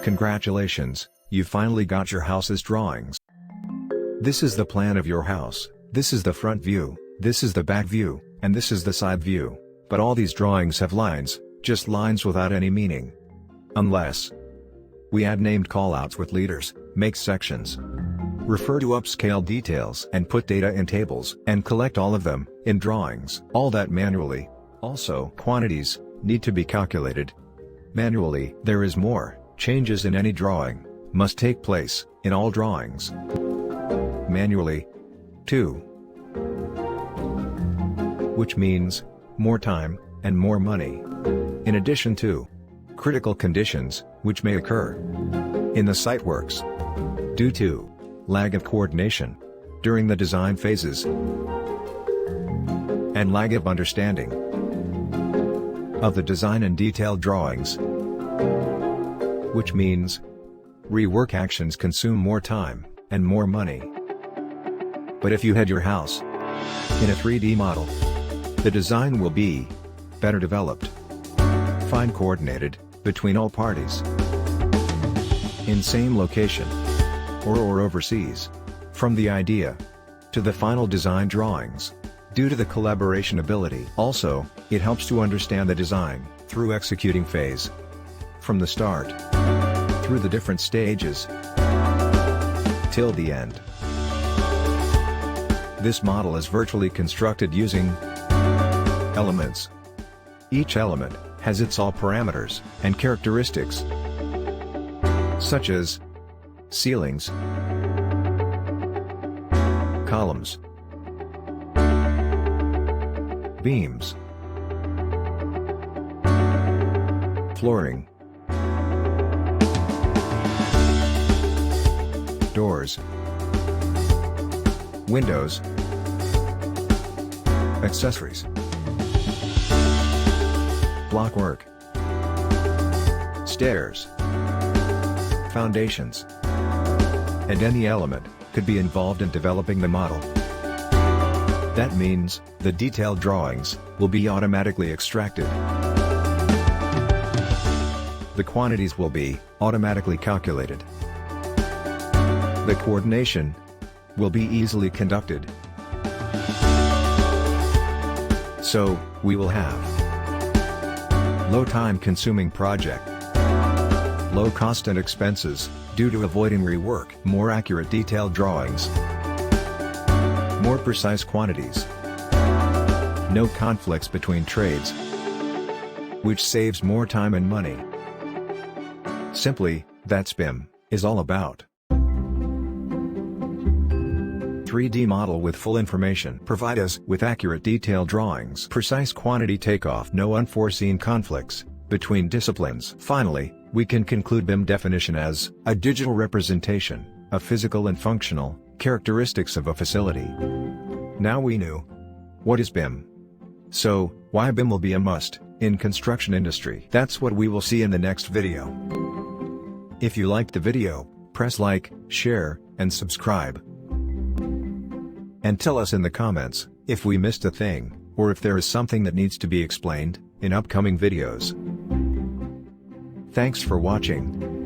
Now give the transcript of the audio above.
Congratulations, you finally got your house's drawings. This is the plan of your house, this is the front view, this is the back view, and this is the side view, but all these drawings have lines, just lines without any meaning. Unless we add named callouts with leaders, make sections, refer to upscale details and put data in tables and collect all of them in drawings, all that manually. Also, quantities need to be calculated manually. There is more, changes in any drawing must take place in all drawings manually too, which means more time and more money, in addition to critical conditions which may occur in the site works due to lag of coordination during the design phases and lag of understanding of the design and detailed drawings, which means rework actions consume more time and more money. But if you had your house in a 3D model, the design will be better developed, fine coordinated between all parties, in same location or overseas, from the idea to the final design drawings, due to the collaboration ability. Also, it helps to understand the design through executing phase, from the start through the different stages till the end. This model is virtually constructed using elements. Each element has its all parameters and characteristics, such as ceilings, columns, beams, flooring, doors, windows, accessories, blockwork, stairs, foundations, and any element could be involved in developing the model. That means the detailed drawings will be automatically extracted. The quantities will be automatically calculated. The coordination will be easily conducted. So, we will have low time consuming project, low cost and expenses, due to avoiding rework, more accurate detailed drawings, more precise quantities, no conflicts between trades, which saves more time and money. Simply, that's BIM is all about. 3D model with full information. Provide us with accurate detailed drawings. Precise quantity takeoff. No unforeseen conflicts between disciplines. Finally, we can conclude BIM definition as a digital representation of physical and functional characteristics of a facility. Now we knew what is BIM. So, why BIM will be a must in construction industry. That's what we will see in the next video. If you liked the video, press like, share, and subscribe. And tell us in the comments if we missed a thing, or if there is something that needs to be explained in upcoming videos. Thanks for watching.